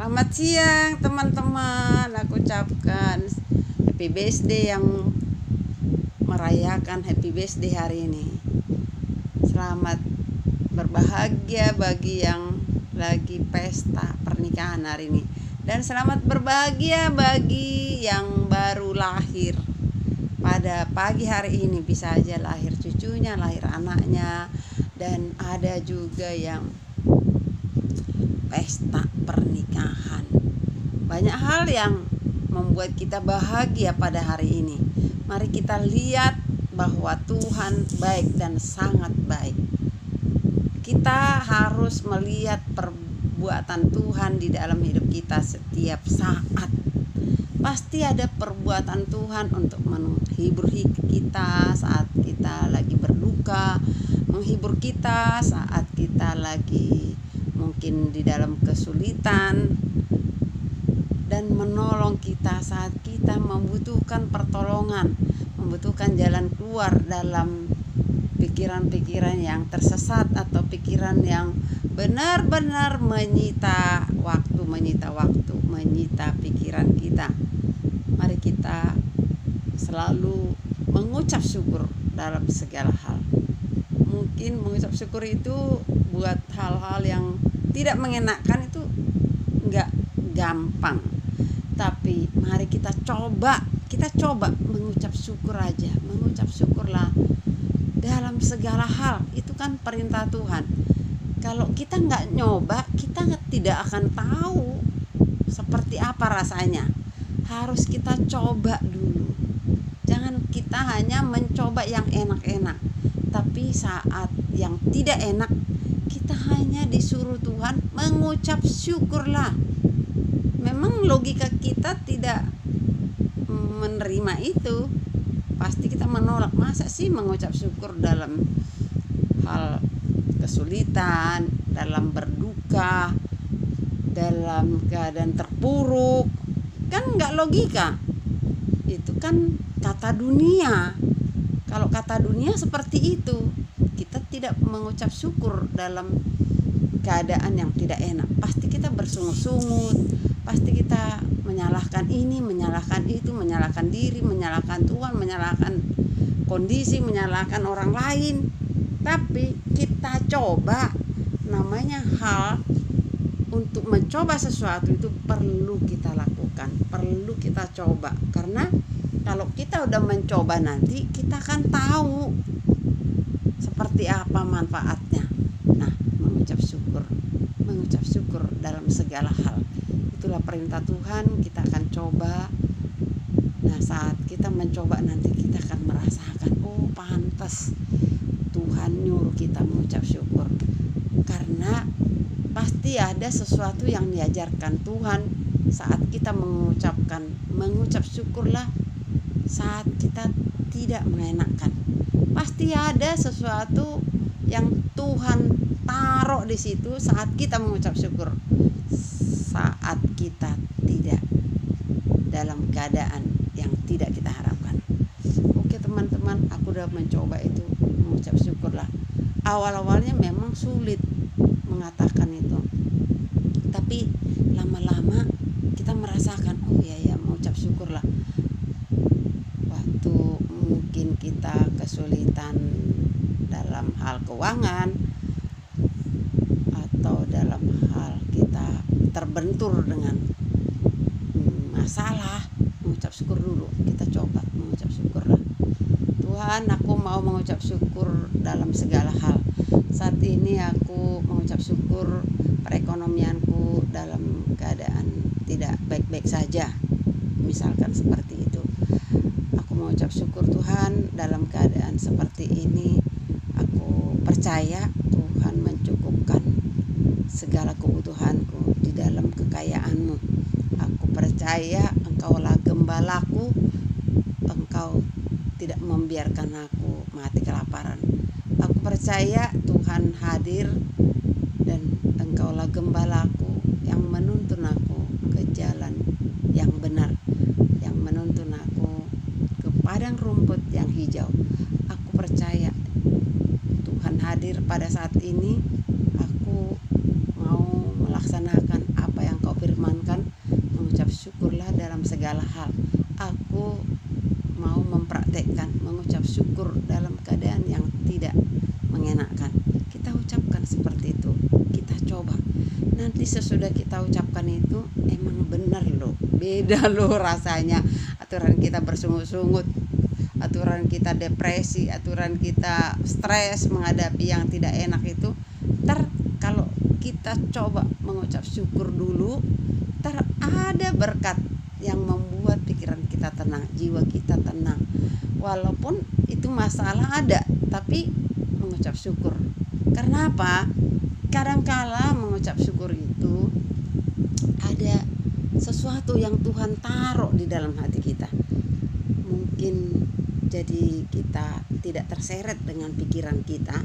Selamat siang teman-teman. Aku ucapkan happy birthday yang merayakan happy birthday hari ini. Selamat berbahagia bagi yang lagi pesta pernikahan hari ini. Dan selamat berbahagia bagi yang baru lahir pada pagi hari ini. Bisa aja lahir cucunya, lahir anaknya. Dan ada juga yang pesta pernikahan. Banyak hal yang membuat kita bahagia pada hari ini. Mari kita lihat bahwa Tuhan baik dan sangat baik. Kita harus melihat perbuatan Tuhan di dalam hidup kita setiap saat. Pasti ada perbuatan Tuhan untuk menghibur kita saat kita lagi berduka, menghibur kita saat kita lagi mungkin di dalam kesulitan, dan menolong kita saat kita membutuhkan pertolongan, membutuhkan jalan keluar dalam pikiran-pikiran yang tersesat atau pikiran yang benar-benar menyita waktu, menyita pikiran kita. Mari kita selalu mengucap syukur dalam segala hal. Mungkin mengucap syukur itu buat hal-hal yang tidak mengenakan itu enggak gampang. Tapi mari kita coba mengucap syukur aja. Mengucap syukurlah dalam segala hal. Itu kan perintah Tuhan. Kalau kita enggak nyoba, kita tidak akan tahu seperti apa rasanya. Harus kita coba dulu. Jangan kita hanya mencoba yang enak-enak. Tapi saat yang tidak enak, kita hanya disuruh Tuhan mengucap syukurlah. Memang logika kita tidak menerima itu. Pasti kita menolak. Masa sih mengucap syukur dalam hal kesulitan, dalam berduka, dalam keadaan terpuruk? Kan enggak logika. Itu kan kata dunia. Kalau kata dunia seperti itu, kita tidak mengucap syukur dalam keadaan yang tidak enak. Pasti kita bersungut-sungut, pasti kita menyalahkan ini, menyalahkan itu, menyalahkan diri, menyalahkan Tuhan, menyalahkan kondisi, menyalahkan orang lain. Tapi kita coba, namanya hal untuk mencoba sesuatu itu perlu kita lakukan, perlu kita coba. Karena kalau kita udah mencoba nanti kita akan tahu seperti apa manfaatnya. Nah, mengucap syukur dalam segala hal. Itulah perintah Tuhan, kita akan coba. Nah, saat kita mencoba nanti kita akan merasakan, oh pantas Tuhan nyuruh kita mengucap syukur. Karena pasti ada sesuatu yang diajarkan Tuhan saat kita mengucap syukurlah saat kita tidak mengenakan. Pasti ada sesuatu yang Tuhan taruh di situ saat kita mengucap syukur. Saat kita tidak dalam keadaan yang tidak kita harapkan. Oke teman-teman, aku udah mencoba itu mengucap syukurlah. Awal-awalnya memang sulit mengatakan itu. Tapi lama-lama kita merasakan, oh iya mengucap syukurlah. Waktu mungkin kita kesulitan dalam hal keuangan atau dalam hal kita terbentur dengan masalah, mengucap syukur dulu. Kita coba mengucap syukurlah. Tuhan, aku mau mengucap syukur dalam segala hal. Saat ini aku mengucap syukur perekonomianku dalam keadaan tidak baik-baik saja. Misalkan seperti itu. Aku mengucap syukur Tuhan dalam keadaan seperti ini. Aku percaya Tuhan mencukupkan segala kebutuhanku di dalam kekayaan-Mu. Aku percaya Engkaulah gembalaku. Engkau tidak membiarkan aku mati kelaparan. Aku percaya Tuhan hadir dan Engkaulah gembalaku yang menuntun aku ke jalan yang benar, yang menuntun aku ke padang rumput yang hijau. Aku percaya Tuhan hadir pada saat ini. Aku mau melaksanakan apa yang Kau firmankan segala hal. Aku mau mempraktekkan mengucap syukur dalam keadaan yang tidak mengenakan. Kita ucapkan seperti itu, kita coba. Nanti sesudah kita ucapkan itu, emang benar loh, beda loh rasanya. Aturan kita bersungut-sungut, aturan kita depresi, aturan kita stres menghadapi yang tidak enak itu, kalau kita coba mengucap syukur dulu, ada berkat yang membuat pikiran kita tenang, jiwa kita tenang. Walaupun itu masalah ada, tapi mengucap syukur. Karena apa? Kadangkala mengucap syukur itu ada sesuatu yang Tuhan taruh di dalam hati kita. Mungkin jadi kita tidak terseret dengan pikiran kita.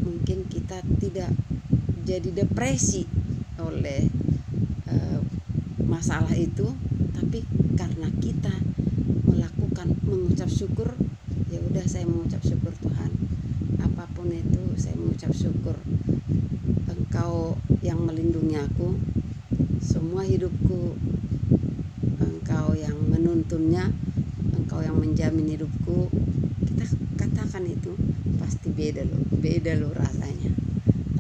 Mungkin kita tidak jadi depresi oleh masalah itu, tapi karena kita melakukan mengucap syukur, ya udah saya mengucap syukur Tuhan, apapun itu saya mengucap syukur. Engkau yang melindungi aku, semua hidupku Engkau yang menuntunnya, Engkau yang menjamin hidupku. Kita katakan itu, pasti beda loh rasanya.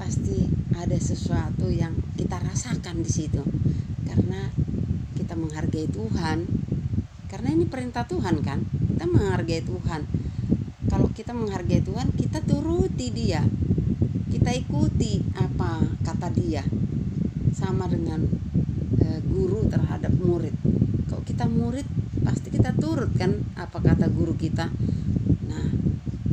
Pasti ada sesuatu yang kita rasakan di situ, karena kita menghargai Tuhan. Karena ini perintah Tuhan kan, kita menghargai Tuhan. Kalau kita menghargai Tuhan, kita turuti Dia, kita ikuti apa kata Dia. Sama dengan guru terhadap murid. Kalau kita murid, pasti kita turut kan apa kata guru kita. Nah,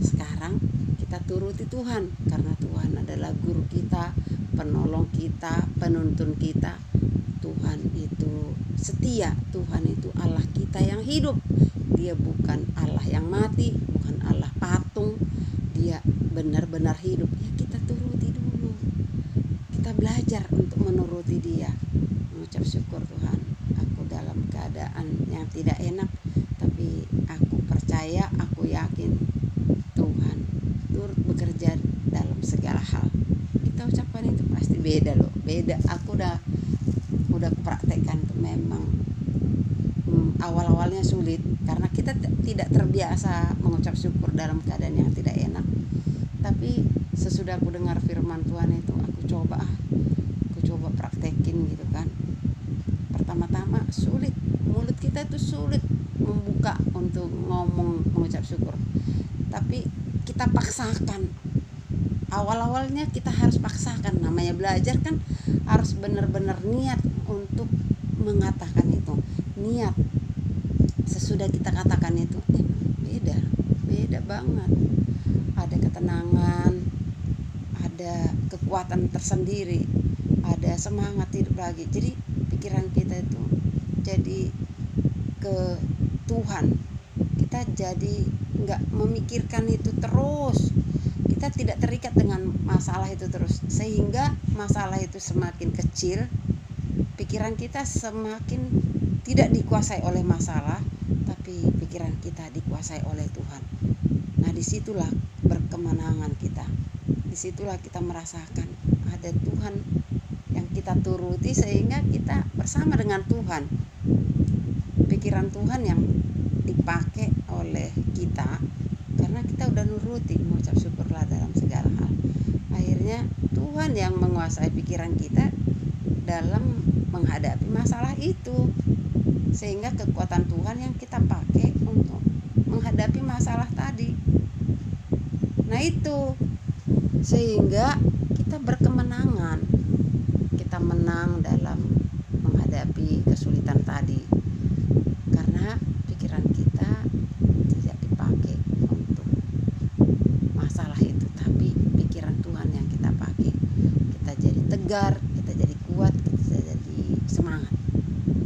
sekarang kita turuti Tuhan, karena Tuhan adalah guru kita, penolong kita, penuntun kita. Tuhan itu setia, Tuhan itu Allah kita yang hidup. Dia bukan Allah yang mati, bukan Allah patung. Dia benar-benar hidup. Ya kita turuti dulu. Kita belajar untuk menuruti Dia. Mengucap syukur, Tuhan, aku dalam keadaan yang tidak enak, tapi aku percaya, aku yakin Tuhan turut bekerja dalam segala hal. Kita ucapkan itu pasti beda loh, beda. Aku udah praktekkan itu. Memang awal-awalnya sulit karena kita tidak terbiasa mengucap syukur dalam keadaan yang tidak enak. Tapi sesudah aku dengar firman Tuhan itu, aku coba praktekin gitu kan. Pertama-tama sulit, mulut kita itu sulit membuka untuk ngomong mengucap syukur, tapi kita paksakan. Awal-awalnya kita harus paksakan, namanya belajar kan, harus benar-benar niat untuk mengatakan itu, niat. Sesudah kita katakan itu, beda banget. Ada ketenangan, ada kekuatan tersendiri, ada semangat hidup lagi. Jadi pikiran kita itu jadi ke Tuhan. Kita jadi nggak memikirkan itu terus. Kita tidak terikat dengan masalah itu terus, sehingga masalah itu semakin kecil, pikiran kita semakin tidak dikuasai oleh masalah, tapi pikiran kita dikuasai oleh Tuhan. Nah, disitulah berkemenangan kita. Disitulah kita merasakan ada Tuhan yang kita turuti, sehingga kita bersama dengan Tuhan. Pikiran Tuhan yang dipakai oleh kita, karena kita udah nuruti, mengucap syukurlah dalam segala hal. Akhirnya Tuhan yang menguasai pikiran kita dalam menghadapi masalah itu, sehingga kekuatan Tuhan yang kita pakai untuk menghadapi masalah tadi. Nah itu, sehingga kita berkemenangan, kita menang dalam menghadapi kesulitan tadi, karena pikiran kita tidak dipakai untuk masalah itu, tapi pikiran Tuhan yang kita pakai. Kita jadi tegar, kita jadi kuat, kita jadi semangat.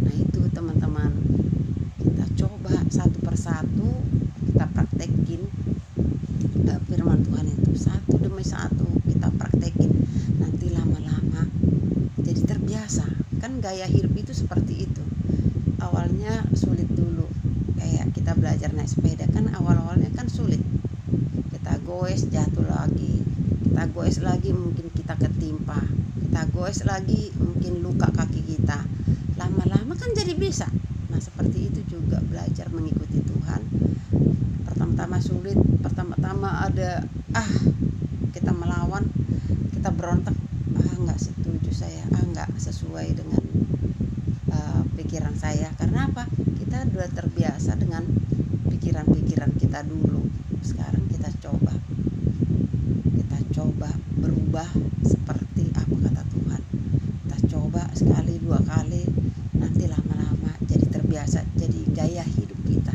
Nah itu teman-teman, kita coba satu persatu, kita praktekin firman Tuhan itu satu demi satu, kita praktekin. Nanti lama-lama jadi terbiasa. Kan gaya hidup itu seperti itu. Awalnya sulit dulu, kayak kita belajar naik sepeda kan, awal-awalnya kan sulit. Kita goes, jatuh lagi, kita goes lagi, mungkin kita ketimpa, kita goes lagi, mungkin luka kaki kita. Lama-lama kan jadi bisa. Nah seperti itu juga belajar mengikuti Tuhan. Pertama-tama sulit, pertama-tama ada kita melawan, kita berontak, nggak setuju saya, nggak sesuai dengan pikiran saya. Karena apa? Kita sudah terbiasa dengan pikiran-pikiran kita dulu. Sekarang kita coba berubah seperti apa kata Tuhan. Kita coba sekali dua kali, nanti lama-lama jadi terbiasa, jadi gaya hidup kita.